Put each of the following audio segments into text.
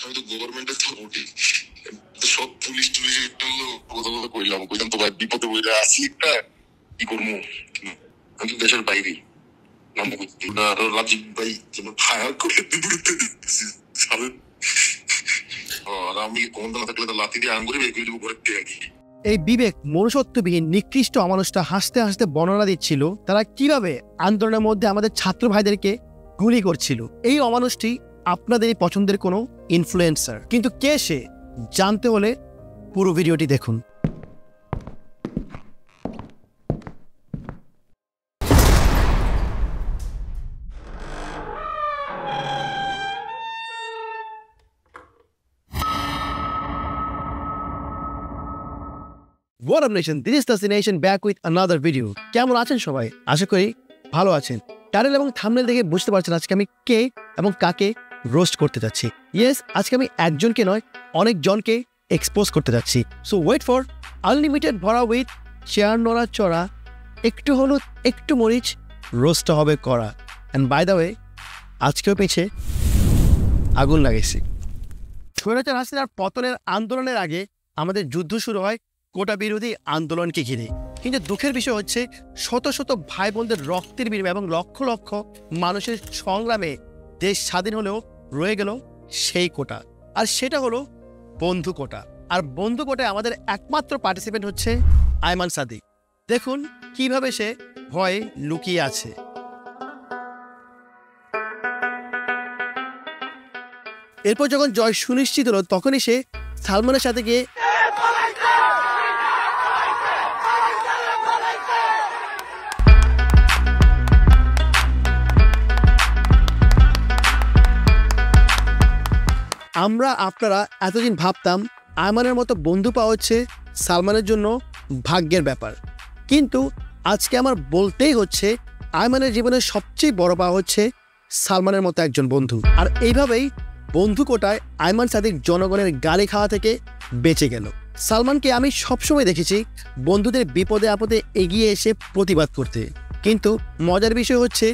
আমি তো গভর্নমেন্টের সাপোর্টই সব পুলিশ টুলিশ কথা কথা কইলাম তো ভাই বিপদে বইরা আসি একটা কি করবো আমি তো দেশের বাইরে রাজীব ভাই যেন ফায়ার করে বিপরীতে দিচ্ছি আর আমি কোন না থাকলে তো লাথি দিয়ে আঙ্গুরে বের করে দেবো ঘরের থেকে। এই বিবেক মনুষ্যত্ববিহীন নিকৃষ্ট অমানুষটা হাসতে হাসতে বর্ণনা দিচ্ছিল তারা কিভাবে আন্দোলনের মধ্যে আমাদের ছাত্র ভাইদেরকে গুলি করছিল। এই অমানুষটি আপনাদের পছন্দের কোনো ইনফ্লুয়েন্সার, কিন্তু কে সে জানতে হলে পুরো ভিডিওটি দেখুন। What up nation, this is Destination back with another video. কেমন আছেন সবাই? আশা করি ভালো আছেন। টাইটেল এবং থাম্বনেল দেখে বুঝতে পারছেন আজকে আমি কে এবং কাকে রোস্ট করতে যাচ্ছি। ইয়েস, আজকে আমি একজনকে নয় অনেকজনকে এক্সপোজ করতে যাচ্ছি। সো ওয়েট ফর আনলিমিটেড ভরা উইথ চেয়ার নড়া চড়া, একটু হলুদ একটু মরিচ, রোস্ট হবে করা। অ্যান্ড বাই দ্য ওয়ে আজকেও পেছে আগুন লাগাইছি। স্বৈরাচার হাসিনার পতনের আন্দোলনের আগে আমাদের যুদ্ধ শুরু হয় কোটা বিরোধী আন্দোলনকে ঘিরে। কিন্তু দুঃখের বিষয় হচ্ছে শত শত ভাই বোনদের রক্তের বিনিময়ে এবং লক্ষ লক্ষ মানুষের সংগ্রামে দেশ স্বাধীন হলেও রয়ে গেল সেই কোটা, আর সেটা হলো বন্ধু কোটা। আর বন্ধু কোটায় আমাদের একমাত্র পার্টিসিপেন্ট হচ্ছে আয়মান সাদিক। দেখুন কিভাবে সে ভয়ে লুকিয়ে আছে। এরপর যখন জয় সুনিশ্চিত হলো তখনই সে সালমানের সাথে গিয়ে আপনারা এতদিন ভাবতাম আয়মানের মতো বন্ধু পাওয়া হচ্ছে সালমানের জন্য ভাগ্যের ব্যাপার, কিন্তু আজকে আমার বলতেই হচ্ছে আয়মানের জীবনের সবচেয়ে বড় পাওয়া হচ্ছে সালমানের মতো একজন বন্ধু। আর এইভাবেই বন্ধু কোটায় আয়মান সাদিক জনগণের গালি খাওয়া থেকে বেঁচে গেল। সালমানকে আমি সবসময় দেখেছি বন্ধুদের বিপদে আপদে এগিয়ে এসে প্রতিবাদ করতে, কিন্তু মজার বিষয় হচ্ছে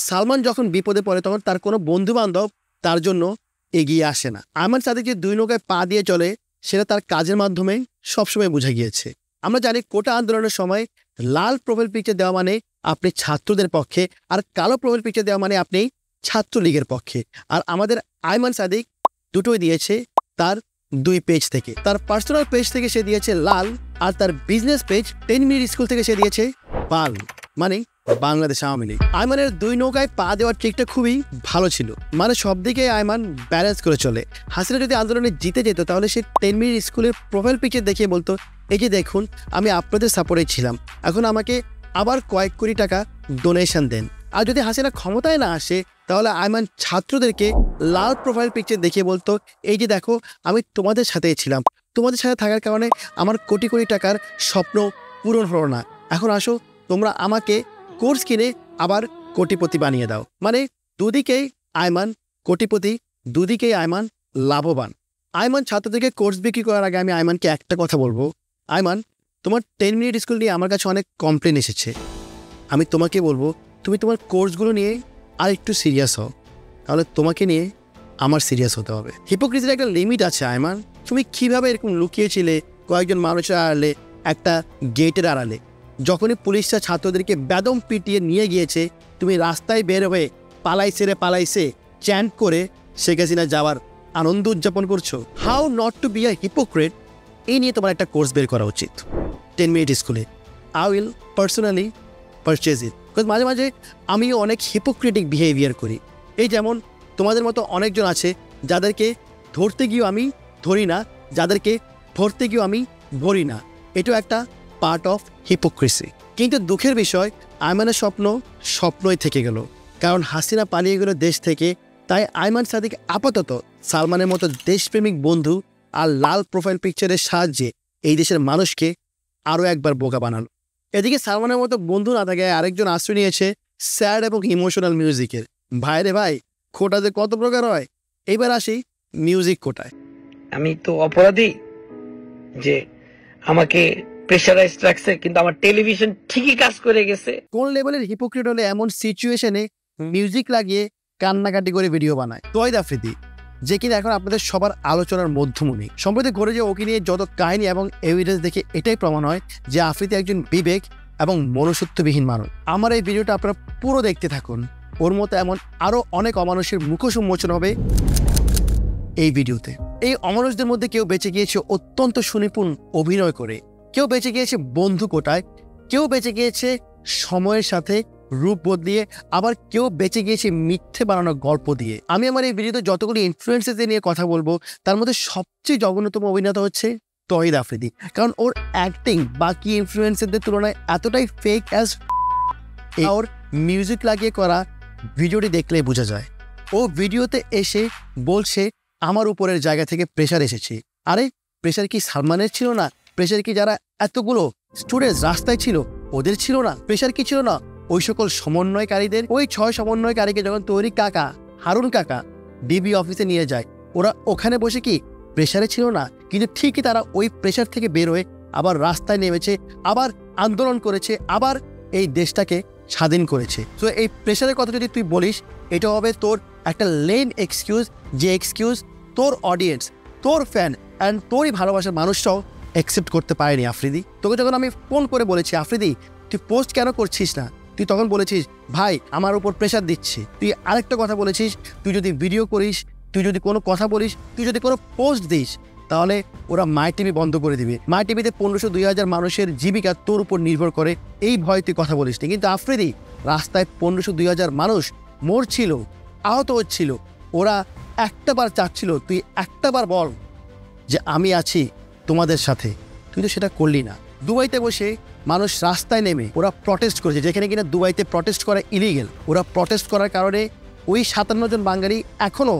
সালমান যখন বিপদে পড়ে তখন তার কোনো বন্ধু বান্ধব তার জন্য এগিয়ে আসে না। আয়মান সাদিক যে দুই নৌকায় পা দিয়ে চলে সেটা তার কাজের মাধ্যমে সবসময় বোঝা গিয়েছে। আমরা জানি কোটা আন্দোলনের সময় লাল প্রোফাইল পিকচার দেওয়া মানে আপনি ছাত্রদের পক্ষে, আর কালো প্রোফাইল পিকচার দেওয়া মানে আপনি ছাত্রলীগের পক্ষে। আর আমাদের আয়মান সাদিক দুটোই দিয়েছে তার দুই পেজ থেকে। তার পার্সোনাল পেজ থেকে সে দিয়েছে লাল, আর তার বিজনেস পেজ 10 মিনিট স্কুল থেকে সে দিয়েছে বাল, মানে বাংলাদেশ আওয়ামী লীগ। আয়মানের দুই নৌকায় পা দেওয়ার ট্রিকটা খুবই ভালো ছিল, মানে সব দিকে আয়মান ব্যালেন্স করে চলে। হাসিনা যদি আন্দোলনে জিতে যেত তাহলে সে 10 মিনিট স্কুলের প্রোফাইল পিকচার দেখিয়ে বলতো, এই যে দেখুন আমি আপনাদের সাপোর্টে ছিলাম, এখন আমাকে আবার কয়েক কোটি টাকা ডোনেশন দেন। আর যদি হাসিনা ক্ষমতায় না আসে তাহলে আয়মান ছাত্রদেরকে লাল প্রোফাইল পিকচার দেখিয়ে বলতো, এই যে দেখো আমি তোমাদের সাথেই ছিলাম, তোমাদের সাথে থাকার কারণে আমার কোটি কোটি টাকার স্বপ্ন পূরণ হলো না, এখন আসো তোমরা আমাকে কোর্স কিনে আবার কোটিপতি বানিয়ে দাও। মানে দুদিকেই আয়মান কোটিপতি, দুদিকেই আয়মান লাভবান। আয়মান ছাত্রদেরকে কোর্স বিক্রি করার আগে আমি আয়মানকে একটা কথা বলবো, আয়মান তোমার 10 মিনিট স্কুল নিয়ে আমার কাছে অনেক কমপ্লেন এসেছে, আমি তোমাকে বলবো তুমি তোমার কোর্সগুলো নিয়ে আর একটু সিরিয়াস হও, তাহলে তোমাকে নিয়ে আমার সিরিয়াস হতে হবে। হিপোক্রিসির একটা লিমিট আছে আয়মান। তুমি কিভাবে এরকম লুকিয়েছিলে কয়েকজন মানুষের আড়ালে, একটা গেটের আড়ালে? যখনই পুলিশরা ছাত্রদেরকে বেদম পিটিয়ে নিয়ে গিয়েছে তুমি রাস্তায় বের হয়ে পালাইছে চ্যান্ট করে শেখ হাসিনা যাওয়ার আনন্দ উদযাপন করছো। How not to be a hypocrite, এই নিয়ে তোমার একটা কোর্স বের করা উচিত 10 মিনিট স্কুলে। I will personally purchase it, because মাঝে মাঝে আমিও অনেক হিপোক্রেটিক বিহেভিয়ার করি। এই যেমন তোমাদের মতো অনেকজন আছে যাদেরকে ধরতে গিয়েও আমি ধরি না, যাদেরকে ভরতে গিয়েও আমি ভরি না, এটাও একটা পার্ট অফ হিপোক্রেসি। কিন্তু দুঃখের বিষয় আয়মানের স্বপ্নই থেকে গেল, কারণ হাসিনা পালিয়ে গেল দেশ থেকে। তাই আয়মান সাদিক আপাতত সালমানের মতো দেশপ্রেমিক বন্ধু আর লাল প্রোফাইল পিকচারের সাহায্যে এই দেশের মানুষকে আরও একবার বোকা বানালো। এদিকে সালমানের মতো বন্ধু না থাকে আরেকজন আশ্রয় নিয়েছে স্যাড এবং ইমোশনাল মিউজিকের। ভাইরে ভাই, কোটা যে কত প্রকার হয়। এইবার আসি মিউজিক কোটায়। আমি তো অপরাধী যে আমাকে প্রেশারাইজ রাখছে, কিন্তু আমার টেলিভিশন ঠিকই কাজ করে গেছে। কোন লেভেলের হিপোক্রিট হলে এমন সিচুয়েশনে মিউজিক লাগিয়ে কান্নাকাটি করে ভিডিও বানায়? তহিদ আফ্রিদি যে কিনা এখন আপনাদের সবার আলোচনার মধ্যমণি। সম্প্রতি ঘটে যে ওকে নিয়ে যত কাহিনী এবং এভিডেন্স দেখে এটাই প্রমাণ হয় যে আফ্রিদি একজন বিবেক এবং মনুষ্যত্ববিহীন মানুষ। আমার এই ভিডিওটা আপনারা পুরো দেখতে থাকুন, ওর মতো এমন আরও অনেক অমানুষের মুখোশ উন্মোচন হবে এই ভিডিওতে। এই অমানুষদের মধ্যে কেউ বেঁচে গিয়েছে অত্যন্ত সুনিপুণ অভিনয় করে, কেউ বেঁচে গিয়েছে বন্ধু কোটায়, কেউ বেঁচে গিয়েছে সময়ের সাথে রূপ বদলিয়ে, আবার কেউ বেঁচে গিয়েছে মিথ্যে বানানো গল্প দিয়ে। আমি আমার এই ভিডিওতে যতগুলি ইনফ্লুয়েন্সারদের নিয়ে কথা বলবো তার মধ্যে সবচেয়ে জঘন্যতম অভিনেতা হচ্ছে তহিদ আফ্রিদি, কারণ ওর অ্যাক্টিং বাকি ইনফ্লুয়েন্সারদের তুলনায় এতটাই ফেক অ্যাজ ওর মিউজিক লাগিয়ে করা ভিডিওটি দেখলেই বোঝা যায়। ও ভিডিওতে এসে বলছে আমার উপরের জায়গা থেকে প্রেশার এসেছে। আরে প্রেশার কি সালমানের ছিল না? প্রেশার কি যারা এতগুলো স্টুডেন্টস রাস্তায় ছিল ওদের ছিল না? প্রেশার কি ছিল না ওই সকল সমন্বয়কারীদের? ওই 6 সমন্বয়কারীকে যখন তৈরি কাকা হারুন কাকা ডিবি অফিসে নিয়ে যায়, ওরা ওখানে বসে কি প্রেশারে ছিল না? কিন্তু ঠিকই তারা ওই প্রেশার থেকে বের হয়ে আবার রাস্তায় নেমেছে, আবার আন্দোলন করেছে, আবার এই দেশটাকে স্বাধীন করেছে। তো এই প্রেশারের কথা যদি তুই বলিস, এটা হবে তোর একটা লেম এক্সকিউজ, যে এক্সকিউজ তোর অডিয়েন্স, তোর ফ্যান অ্যান্ড তোরই ভালোবাসার মানুষটাও অ্যাকসেপ্ট করতে পারেনি। আফ্রিদি, তোকে যখন আমি ফোন করে বলেছি আফ্রিদি তুই পোস্ট কেন করছিস না, তুই তখন বলেছিস ভাই আমার উপর প্রেশার দিচ্ছে। তুই আরেকটা কথা বলেছিস, তুই যদি ভিডিও করিস, তুই যদি কোনো কথা বলিস, তুই যদি কোনো পোস্ট দিস, তাহলে ওরা মাই টিভি বন্ধ করে দিবে। মাই টিভিতে 1500-2000 মানুষের জীবিকা তোর উপর নির্ভর করে, এই ভয় তুই কথা বলিস নি। কিন্তু আফ্রিদি, রাস্তায় 1500-2000 মানুষ মরছিল, আহত হচ্ছিল, ওরা একটাবার চাচ্ছিল তুই একটাবার বল যে আমি আছি তোমাদের সাথে, তুই তো সেটা করলি না। দুবাইতে বসে মানুষ রাস্তায় নেমে ওরা প্রটেস্ট করেছে, যেখানে কিনা দুবাইতে প্রটেস্ট করা ইলিগেল। ওরা প্রটেস্ট করার কারণে ওই 57 জন বাঙালি এখনও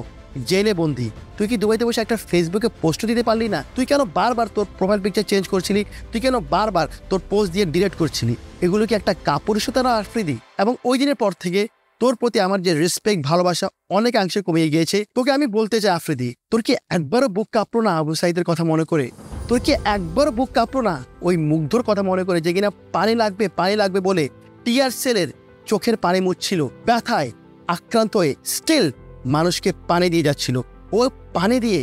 জেলে বন্দি। তুই কি দুবাইতে বসে একটা ফেসবুকে পোস্ট দিতে পারলি না? তুই কেন বারবার তোর প্রোফাইল পিকচার চেঞ্জ করছিলি? তুই কেন বারবার তোর পোস্ট দিয়ে ডিলিট করছিলি? এগুলো কি একটা কাপুরুষতা না আফ্রিদি? এবং ওই দিনের পর থেকে তোর প্রতি আমার যে রেসপেক্ট ভালোবাসা অনেকাংশে কমে গিয়েছে। তোকে আমি বলতে চাই আফ্রিদি, তোর কি একবারও বুক কাঁপলো না আবু সাইদের কথা মনে করে? তোর কি একবারও বুক কাঁপলো না ওই মুগ্ধর কথা মনে করে, যে কিনা পানি লাগবে বলে টিয়ার সেলের চোখের পানি মুছছিল, ব্যথায় আক্রান্ত হয়ে স্টিল মানুষকে পানি দিয়ে যাচ্ছিল, ও পানি দিয়ে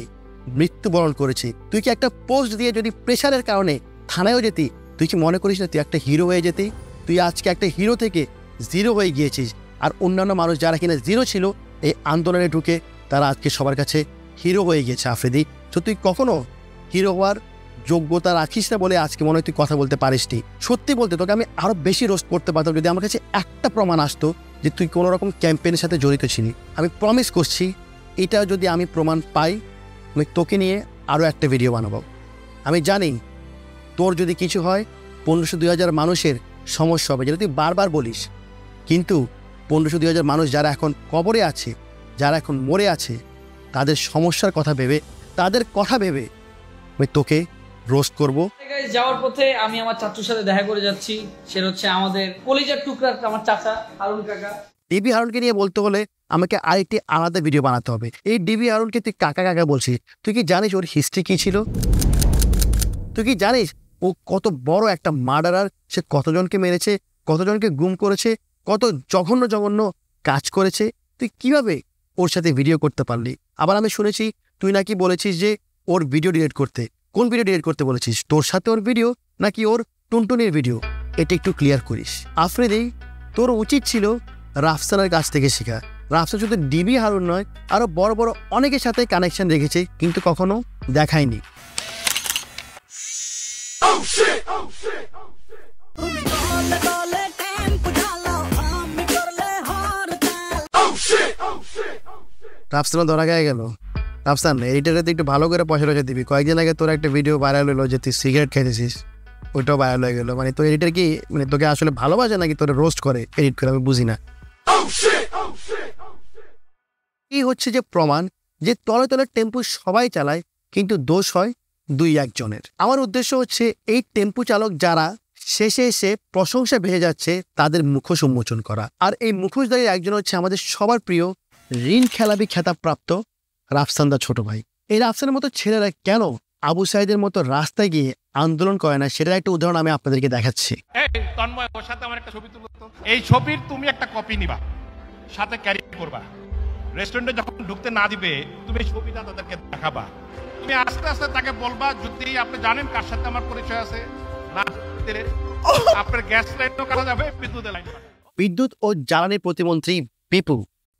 মৃত্যুবরণ করেছে। তুই কি একটা পোস্ট দিয়ে যদি প্রেশারের কারণে থানায়ও যেতি, তুই কি মনে করিস না তুই একটা হিরো হয়ে যেতি? তুই আজকে একটা হিরো থেকে জিরো হয়ে গিয়েছিস, আর অন্যান্য মানুষ যারা কিনা জিরো ছিল এই আন্দোলনে ঢুকে তারা আজকে সবার কাছে হিরো হয়ে গিয়েছে। আফ্রিদি, তো তুই কখনো হিরো হওয়ার যোগ্যতা রাখিস না বলে আজকে মনে হয় তুই কথা বলতে পারিসনি। সত্যি বলতে তোকে আমি আরও বেশি রোস্ট করতে পারতাম যদি আমার কাছে একটা প্রমাণ আসতো যে তুই কোনো রকম ক্যাম্পেইনের সাথে জড়িত ছিলি। আমি প্রমিস করছি, এটা যদি আমি প্রমাণ পাই, আমি তোকে নিয়ে আরও একটা ভিডিও বানাবো। আমি জানি তোর যদি কিছু হয় 1500-2000 মানুষের সমস্যা হবে, যেটা তুই বারবার বলিস। কিন্তু 1500-2000 মানুষ যারা এখন কবরে আছে, যারা এখন মরে আছে, তাদের সমস্যার কথা ভেবে, তাদের কথা ভেবে আমি তোকে রোস্ট করবো। যাওয়ার পথে আমি আমার চাচুর সাথে দেখা করে যাচ্ছি। সে হচ্ছে আমাদের কলিজার টুকরা, আমার চাচা হারুন কাকা। ডিবি হারুনকে নিয়ে বলতে হলে আমাকে আরেকটি আলাদা ভিডিও বানাতে হবে। এই ডিবি হারুনকে তুই কাকা কাকা বলছিস, তুই কি জানিস ওর হিস্ট্রি কী ছিল? তুই কি জানিস ও কত বড় একটা মার্ডারার? সে কতজনকে মেরেছে, কতজনকে গুম করেছে, কত জঘন্য জঘন্য কাজ করেছে? তুই কিভাবে ওর সাথে ভিডিও করতে পারলি? আবার আমি শুনেছি তুই নাকি বলেছিস যে ওর ভিডিও ডিলিট করতে। কোন ভিডিও ডিলিট করতে বলেছিস? তোর সাথে ওর ভিডিও নাকি ওর টুনটুনির ভিডিও? এটা একটু ক্লিয়ার করিস। আফ্রিদি, তোর উচিত ছিল রাফসানের কাছ থেকে শেখা। রাফসান শুধু ডিবি হারুন নয়, আরও বড় বড় অনেকের সাথে কানেকশন রেখেছে, কিন্তু কখনো দেখায়নি। রাফসানও ধরা গিয়ে গেল। রাফসান, এডিটারে একটু ভালো করে পয়সা টয়সা দিবি। কয়েকদিন আগে তোর একটা ভিডিও ভাইরাল হলো যে তুই সিগারেট খাইতেছিস, ওইটাও ভাইরাল হয়ে গেলো। মানে তোর এডিটার কি মানে তোকে আসলে ভালোবাসে নাকি তোর রোস্ট করে এডিট করে? আমি বুঝি না। কি হচ্ছে যে প্রমাণ যে তলে তলে টেম্পু সবাই চালায়, কিন্তু দোষ হয় 2-1 জনের। আমার উদ্দেশ্য হচ্ছে এই টেম্পু চালক যারা শেষে এসে প্রশংসা ভেসে যাচ্ছে তাদের মুখোশ উন্মোচন করা। আর এই মুখোশধারী একজন হচ্ছে আমাদের সবার প্রিয় ঋণ খেলাবি খেতাবপ্রাপ্ত রাফসানদা ছোট ভাই। এই রাফসানের মতো ছেলেরা কেন আবু সাইদের মতো রাস্তায় গিয়ে আন্দোলন করে না, সেটার একটা উদাহরণ আমি আপনাদেরকে দেখাচ্ছি। তন্ময়, ওর সাথে আমার একটা ছবি তুলো তো। এই ছবির তুমি একটা কপি নিবা, সাথে ক্যারি করবা, রেস্টুরেন্টে যখন ঢুকতে না দিবে তুমি এই ছবিটা তাদেরকে দেখাবা, তুমি আস্তে আস্তে তাকে বলবা যদি আপনি জানেন কার সাথে আমার পরিচয় আছে, না আপনার গ্যাস লাইনও কাটা যাবে, বিদ্যুতের লাইন। বিদ্যুৎ ও জ্বালানি প্রতিমন্ত্রী বিপু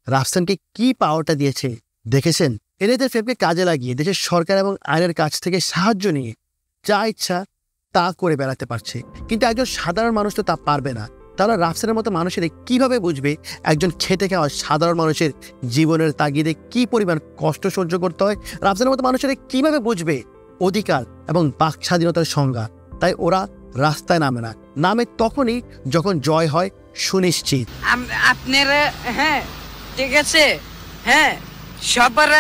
রাফসানকে কি পাওয়ারটা দিয়েছে দেখেছেন? এদের ফেপকে কাজে লাগিয়ে দেশের সরকার এবং আইনের কাছ থেকে সাহায্য নিয়ে যা ইচ্ছা তা করে বেড়াতে পারছে। কিন্তু একজন সাধারণ মানুষ তো তা পারবে না। তারা রাফসানের মতো মানুষের কিভাবে বুঝবে একজন খেটে খাওয়া সাধারণ মানুষের জীবনের তাগিদে কি পরিমাণ কষ্ট সহ্য করতে হয়? রাফসানের মতো মানুষের কিভাবে বুঝবে অধিকার এবং বাক স্বাধীনতার সংজ্ঞা? তাই ওরা রাস্তায় নামে না, নামে তখনই যখন জয় হয় সুনিশ্চিত। আপনারা হ্যাঁ ঠিক আছে, হ্যাঁ সবার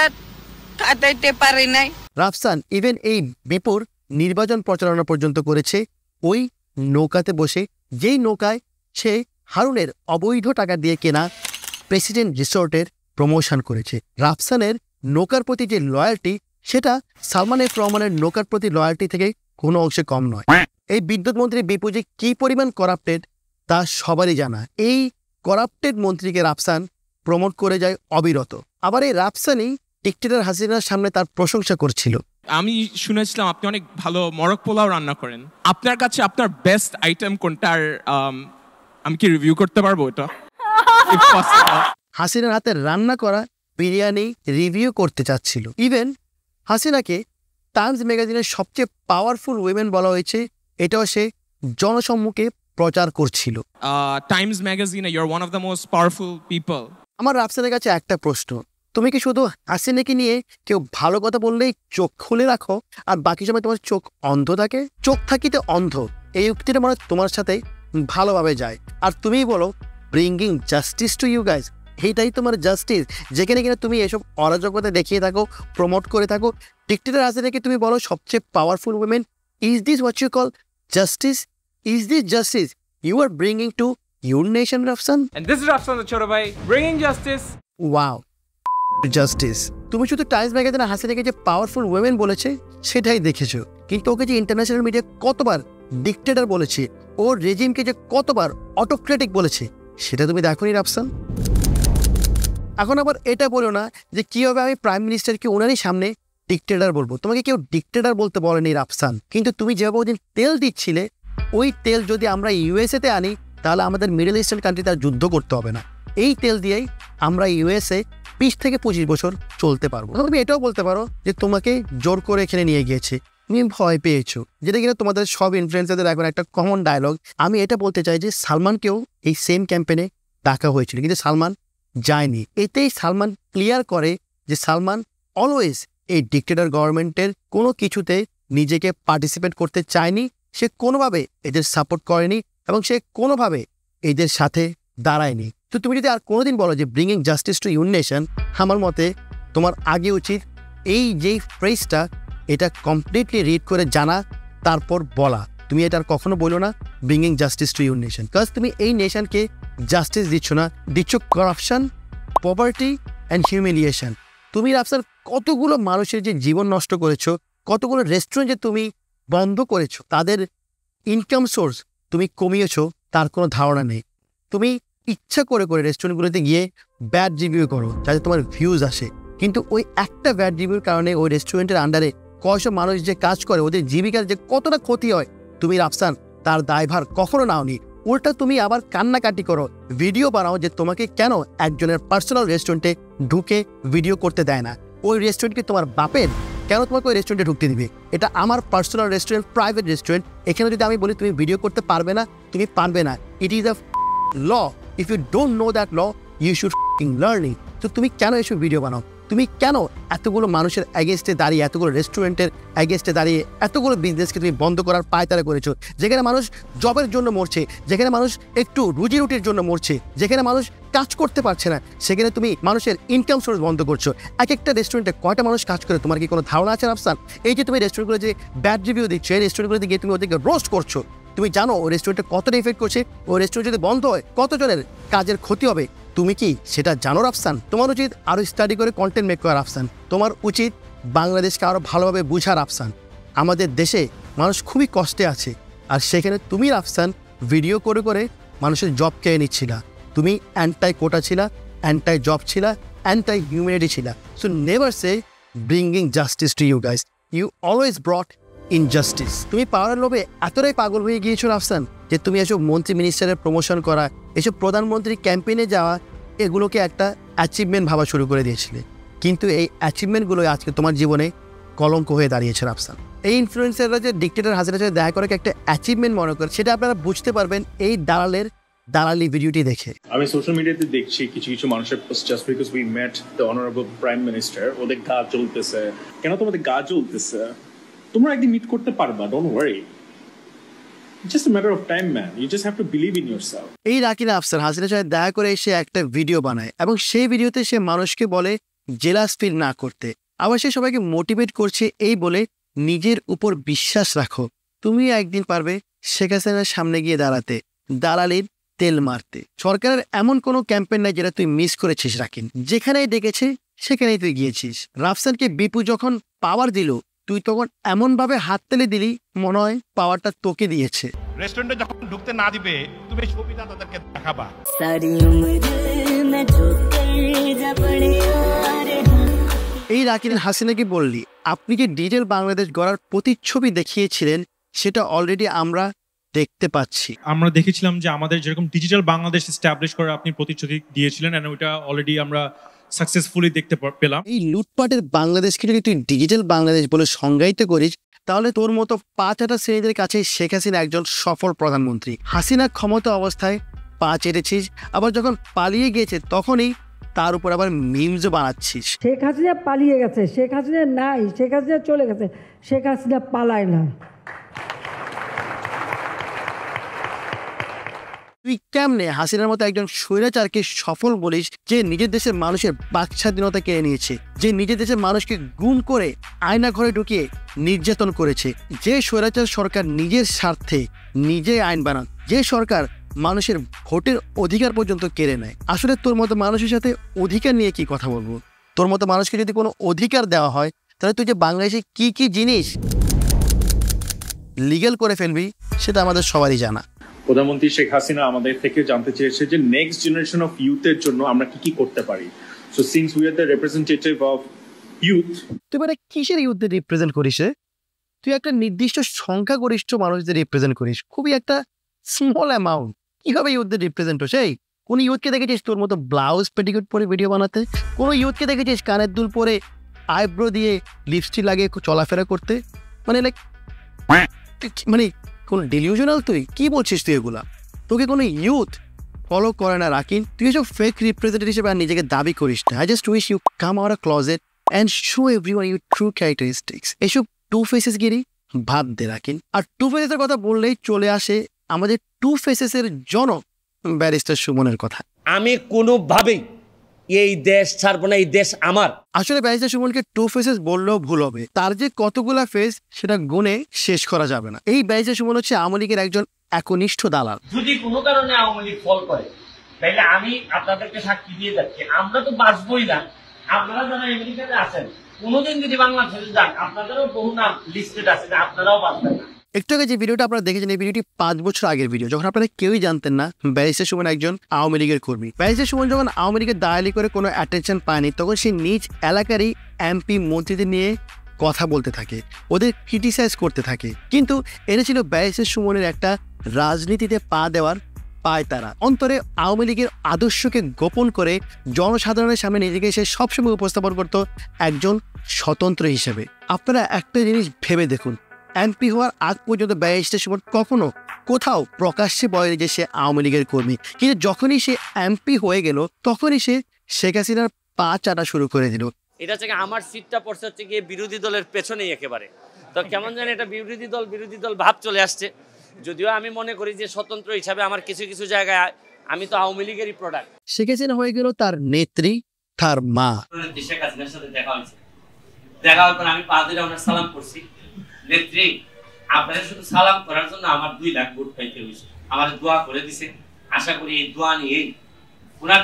কাটাইতে পারি নাই। রাফসান ইভেন এই বিপুর নির্বাচন প্রচারণা পর্যন্ত করেছে ওই নৌকাতে বসে, যেই নৌকায় সে হারুনের অবৈধ টাকা দিয়ে কেনা প্রেসিডেন্ট রিসোর্টের প্রমোশন করেছে। রাফসানের নৌকার প্রতি যে লয়্যালটি, সেটা সালমান এফ রহমানের নৌকার প্রতি লয়্যালটি থেকে কোনো অংশে কম নয়। এই বিদ্যুৎ মন্ত্রী বিপু যে কি পরিমাণ করাপ্টেড তা সবারই জানা। এই করাপ্টেড মন্ত্রীকে রাফসান প্রমোট করে যায় অবিরত। আবার এই রাফসানই ডিক্টেটর হাসিনার সামনে তার প্রশংসা করছিল। আমি শুনেছিলাম আপনি অনেক ভালো মরক পোলাও রান্না করেন, আপনার কাছে আপনার বেস্ট আইটেম কোনটা? আর আমি কি রিভিউ করতে পারবো এটা? হাসিনার হাতে রান্না করা বিরিয়ানি রিভিউ করতে চাচ্ছিল। ইভেন হাসিনাকে টাইমস ম্যাগাজিনের সবচেয়ে পাওয়ারফুল উইমেন বলা হয়েছে, এটাও সে জনসম্মুখে প্রচার করছিল। টাইমস ম্যাগাজিনে you are one of the most powerful people. আমার রাফসানের কাছে একটা প্রশ্ন, তুমি কি শুধু হাসিনাকে নিয়ে কেউ ভালো কথা বললেই চোখ খুলে রাখো আর বাকি সময় তোমার চোখ অন্ধ থাকে? চোখ থাকিতে অন্ধ, এই উক্তিটা মনে তোমার সাথে ভালোভাবে যায়। আর তুমিই বলো bringing justice to you guys, এইটাই তোমার জাস্টিস, যেখানে কিনা তুমি এসব অরাজকতা দেখিয়ে থাকো, প্রমোট করে থাকো। ডিক্টেটর হাসিনাকে তুমি বলো সবচেয়ে powerful women. Is this what you call justice? Is this justice you are bringing to your nation, Rafsan? And this is Rafsan the Chota Bhai, bringing justice. Wow, justice. তুমি শুধু টাইমস ম্যাগাজিনে হাসিনাকে যে পাওয়ারফুল উইমেন বলেছে সেটাই দেখেছো, কিন্তু ওকে যে international media কতবার ডিক্টেটর বলেছে, ওর রেজিমকে যে কতবার অটোক্রেটিক বলেছে সেটা তুমি দেখোনি রাফসান। এখন আবার এটা বলো না যে কীভাবে আমি প্রাইম মিনিস্টারকে ওনারই সামনে ডিক্টেটর বলবো। তোমাকে কেউ ডিক্টেটর বলতে বলেনি রাফসান, কিন্তু তুমি যেভাবে ওদিন তেল দিচ্ছিলে, ওই তেল যদি আমরা ইউএসএতে আনি তাহলে আমাদের মিডল ইস্টার্ন কান্ট্রিতে আর যুদ্ধ করতে হবে না। এই তেল দিয়েই আমরা ইউএসএ 20 থেকে 25 বছর চলতে পারবো। তুমি এটাও বলতে পারো যে তোমাকে জোর করে এখানে নিয়ে গিয়েছে, তুমি ভয় পেয়েছো, যেটা কিনা তোমাদের সব ইনফ্লুয়েন্সারদের এখন একটা কমন ডায়লগ। আমি এটা বলতে চাই যে সালমানকেও এই সেম ক্যাম্পেনে ডাকা হয়েছিল, কিন্তু সালমান যায়নি। এতেই সালমান ক্লিয়ার করে যে সালমান অলওয়েজ এই ডিক্টেটর গভর্নমেন্টের কোনো কিছুতে নিজেকে পার্টিসিপেট করতে চায়নি। সে কোনোভাবে এদের সাপোর্ট করেনি এবং সে কোনোভাবে এদের সাথে দাঁড়ায়নি। তো তুমি যদি আর কোনোদিন বলো যে bringing justice two your nation, আমার মতে তোমার আগে উচিত এই যেই ফ্রেজটা এটা কমপ্লিটলি রিড করে জানা, তারপর বলা। তুমি এটা আর কখনো বলো না bringing justice two your nation, কারণ তুমি এই নেশনকে জাস্টিস দিচ্ছ না, দিচ্ছ করাপশন, পভার্টি অ্যান্ড হিউমিলিয়েশন। তুমি রাফসান কতগুলো মানুষের যে জীবন নষ্ট করেছো, কতগুলো রেস্টুরেন্ট যে তুমি বন্ধ করেছো, তাদের ইনকাম সোর্স তুমি কমিয়েছো, তার কোনো ধারণা নেই। তুমি ইচ্ছা করে করে রেস্টুরেন্টগুলোতে গিয়ে ব্যাড রিভিউ করো যাতে তোমার ভিউজ আসে, কিন্তু ওই একটা ব্যাড রিভিউর কারণে ওই রেস্টুরেন্টের আন্ডারে কয়শো মানুষ যে কাজ করে, ওদের জীবিকার যে কতটা ক্ষতি হয়, তুমি রাফসান তার দায়ভার কখনো নাওনি। উল্টা তুমি আবার কান্নাকাটি করো, ভিডিও বানাও যে তোমাকে কেন একজনের পার্সোনাল রেস্টুরেন্টে ঢুকে ভিডিও করতে দেয় না। ওই রেস্টুরেন্টকে তোমার বাপের, কেন তোমাকে ওই রেস্টুরেন্টে ঢুকতে দিবে? এটা আমার পার্সোনাল রেস্টুরেন্ট, প্রাইভেট রেস্টুরেন্ট। এখানে যদি আমি বলি তুমি ভিডিও করতে পারবে না, তুমি পারবে না। It is a law. If you don't know that law, you should learn it. তো তুমি কেন এসব ভিডিও বানাও? তুমি কেন এতগুলো মানুষের অ্যাগেনস্টে দাঁড়িয়ে, এতগুলো রেস্টুরেন্টের অ্যাগেনস্টে দাঁড়িয়ে এতগুলো বিজনেসকে তুমি বন্ধ করার পায়তারা করেছো? যেখানে মানুষ জবের জন্য মরছে, যেখানে মানুষ একটু রুজি রুটির জন্য মরছে, যেখানে মানুষ কাজ করতে পারছে না, সেখানে তুমি মানুষের ইনকাম সোর্স বন্ধ করছো। এক একটা রেস্টুরেন্টে কয়টা মানুষ কাজ করে তোমার কি কোনো ধারণা আছে রাফসান? এই যে তুমি রেস্টুরেন্টগুলো যে ব্যাড রিভিউ দিচ্ছ, এই রেস্টুরেন্টগুলোতে গিয়ে তুমি ওদেরকে রোস্ট করছো, তুমি জানো ওই রেস্টুরেন্টে কতটা ইফেক্ট করছে? ওই রেস্টুরেন্ট যদি বন্ধ হয় কতজনের কাজের ক্ষতি হবে? তুমি কি সেটা জানো রাফসান? তোমার উচিত আরও স্টাডি করে কন্টেন্ট মেক করা রাফসান। তোমার উচিত বাংলাদেশকে আরও ভালোভাবে বুঝা রাফসান। আমাদের দেশে মানুষ খুবই কষ্টে আছে, আর সেখানে তুমি রাফসান ভিডিও করে করে মানুষের জব কেড়ে নিচ্ছিলা। তুমি অ্যান্টাই কোটা ছিলা, অ্যান্টাই জব ছিলা, anti-humanity ছিলা। So never say bringing justice to you guys. You always brought injustice. তুমি পাওয়ার লোভে এতটাই পাগল হয়ে গিয়েছো রাফসান যে তুমি এসব মন্ত্রী মিনিস্টারের প্রমোশন করা, এসব প্রধানমন্ত্রী ক্যাম্পেইনে যাওয়া, এগুলোকে একটা অ্যাচিভমেন্ট ভাবা শুরু করে দিয়েছিলে। কিন্তু এই অ্যাচিভমেন্টগুলো আজকে তোমার জীবনে কলঙ্ক হয়ে দাঁড়িয়েছে রাফসান। এই ইনফ্লুয়েন্সাররা যে ডিক্টেটর হাসিনার সাথে দেখা করে একটা অ্যাচিভমেন্ট মনে করে, সেটা আপনারা বুঝতে পারবেন এই দালালি ভিডিওটি দেখে। আমি সোশ্যাল মিডিয়াতে দেখছি কিছু কিছু মানুষের post, just because we mate the honourable prime minister, ওদের গা জ্বলতেছে। কেন তোমাদের গা জ্বলতেছে? তোমরা একদিন মিট করতে পারবা, don't worry, just a matter of time man, you just have to believe in yourself. এই রাকিনা আফসার হাসিনার সাথে দেখা করে এসে একটা ভিডিও বানায় এবং সেই ভিডিওতে সে মানুষকে বলে জেলাস ফিল না করতে, আবার সে সবাইকে মোটিভেট করছে এই বলে নিজের উপর বিশ্বাস রাখো, তুমি একদিন পারবে শেখ হাসিনার সামনে গিয়ে দাঁড়াতে, দালালির তেল মারতে। সরকারের এমন কোনো ক্যাম্পেইন নাই যেটা তুই মিস করেছিস রাকিন, যেখানেই ডেকেছে সেখানেই তুই গিয়েছিস। রাফসানকে বিপু যখন পাওয়ার দিল, তুই তখন এমনভাবে হাত তেলে দিলি মনে হয় পাওয়ারটা তোকে দিয়েছে। রেস্টুরেন্টে যখন ঢুকতে না দিবে তুমি ছবিটা তাদেরকে দেখাবা। এই রাকিন হাসিনাকে বললি আপনি যে ডিজিটাল বাংলাদেশ গড়ার প্রতিচ্ছবি দেখিয়েছিলেন সেটা অলরেডি আমরা দেখতে পাচ্ছি। আমরা দেখেছিলাম যে আমাদের যেরকম ডিজিটাল বাংলাদেশ এস্টাবলিশ করে আপনি প্রতিশ্রুতি দিয়েছিলেন, এন্ড ওইটা অলরেডি আমরা সাকসেসফুলি দেখতে পেলাম। এই লুটপাটের বাংলাদেশকে যদি তুই ডিজিটাল বাংলাদেশ বলে সংজ্ঞায়িত করিস, তাহলে তোর মতো পা চাটা শ্রেণীদের কাছে শেখ হাসিনা একজন সফল প্রধানমন্ত্রী। হাসিনা ক্ষমতা অবস্থায় পা চেটেছিস, আবার যখন পালিয়ে গিয়েছে তখনই তার উপর আবার মিমসও বানাচ্ছিস। শেখ হাসিনা পালিয়ে গেছে, শেখ হাসিনা নাই, শেখ হাসিনা চলে গেছে, শেখ হাসিনা পালায় না। তুই কেমনে হাসিনার মতো একজন স্বৈরাচারকে সফল বলিস, যে নিজের দেশের মানুষের বাক স্বাধীনতা কেড়ে নিয়েছে, যে নিজের দেশের মানুষকে গুম করে আয়না ঘরে ঢুকিয়ে নির্যাতন করেছে, যে স্বৈরাচার সরকার নিজের স্বার্থে নিজে আইন বানান, যে সরকার মানুষের ভোটের অধিকার পর্যন্ত কেড়ে নেয়। আসলে তোর মতো মানুষের সাথে অধিকার নিয়ে কি কথা বলবো? তোর মতো মানুষকে যদি কোনো অধিকার দেওয়া হয়, তাহলে তুই যে বাংলাদেশে কি কি জিনিস লিগ্যাল করে ফেলবি সেটা আমাদের সবারই জানা। প্রধানমন্ত্রী শেখ হাসিনা আমাদের থেকে জানতে চেয়েছে যে নেক্সট জেনারেশন অফ ইউথের জন্য আমরা কি কি করতে পারি। So since we are the representative of youth. তুই মানে কিসের ইউথদের রিপ্রেজেন্ট করিস? তুই একটা নির্দিষ্ট সংখ্যাগরিষ্ঠ মানুষদের রিপ্রেজেন্ট করিস, খুবই একটা স্মল অ্যামাউন্ট। কিভাবে ইউথদের রিপ্রেজেন্ট হচ্ছে? এই কোন ইউথকে দেখেছিস তোর মতো ব্লাউজ পেটিকোট পরে ভিডিও বানাতে? কোন ইউথকে দেখেছিস কানের দুল পরে আইব্রো দিয়ে লিপস্টিক লাগিয়ে চলাফেরা করতে? মানে লাইক মানে কোন ডিলিউশনাল? তুই কি বলছিস? তুই এগুলা তোকে কোনো ইউথ ফলো করে না রাকিন। তুই এসব ফেক রিপ্রেজেন্টেটিভ হিসেবে আর নিজেকে দাবি করিস না। I just wish you come out a closet and show everyone your true characteristics. এসব টু ফেসেস গিরি ভাব দে রাকিন। আর টু ফেসেসের কথা বললেই চলে আসে আমাদের টু ফেসেসের জনক ব্যারিস্টার সুমনের কথা। আমি কোনোভাবেই এই দেশ ছাড়বো না, এই দেশ আমার। আসলে ব্যারিস্টার সুমনকে টু ফেসেস বললেও ভুল হবে, তার যে কতগুলা ফেস সেটা গুণে শেষ করা যাবে না। এই ব্যারিস্টার সুমন হচ্ছে আওয়ামী লীগের একজন একনিষ্ঠ দালাল। যদি কোনো কারণে আওয়ামী লীগ ফল করে, তাহলে আমি আপনাদেরকে সাক্ষী দিয়ে যাচ্ছি, আমরা তো বাঁচবই না। আপনারা যারা আমেরিকাতে আছেন, কোনোদিন যদি বাংলাদেশে যান, আপনাদেরও বহু নাম লিস্টেড আছে, আপনারাও বাঁচবেন না। একটু আগে যে ভিডিওটা আপনারা দেখেছেন, এই ভিডিওটি 5 বছর আগের ভিডিও, যখন আপনারা কেউই জানতেন না ব্যারিস্টার সুমন একজন আওয়ামী লীগের কর্মী। ব্যারিস্টার সুমন যখন আওয়ামী লীগের দালালি করে কোনো অ্যাটেনশন পায়নি, তখন সে নিজ এলাকারই এমপি মন্ত্রীদের নিয়ে কথা বলতে থাকে, ওদের ক্রিটিসাইজ করতে থাকে। কিন্তু এটা ছিল ব্যারিস্টার সুমনের একটা রাজনীতিতে পা দেওয়ার পায়তারা। অন্তরে আওয়ামী লীগের আদর্শকে গোপন করে জনসাধারণের সামনে নিজেকে সে সবসময় উপস্থাপন করত একজন স্বতন্ত্র হিসেবে। আপনারা একটা জিনিস ভেবে দেখুন, এমপি হওয়ার আগ পর্যন্ত ব্যারিস্টার সুমন কখনো কোথাও প্রকাশ্যে বলে যে সে আওয়ামী লীগের কর্মী, কিন্তু যখনই সে এমপি হয়ে গেল তখনই সে শেখ হাসিনার পা চাটা শুরু করে দিল। এটা হচ্ছে আমার সিটটা পড়ছে হচ্ছে গিয়ে বিরোধী দলের পেছনেই একেবারে। তো কেমন জানি এটা বিরোধী দল ভাব চলে আসছে। যদিও আমি মনে করি যে স্বতন্ত্র হিসাবে আমার কিছু কিছু জায়গায় আমি তো আওয়ামী লীগেরই প্রোডাক্ট। শেখ হাসিনা হয়ে গেল তার নেত্রী, তার মা। শেখ হাসিনার সাথে দেখা হয়েছে, দেখা হওয়ার পর আমি পা দিলে ওনার সালাম করছি, নেত্রী আপনারা শুধু সালাম করার জন্য আমার 2 লাখ ভোট পাইতে হয়েছে, আমার দোয়া করে দিছে। আশা করি এই দোয়া নিয়ে ওনার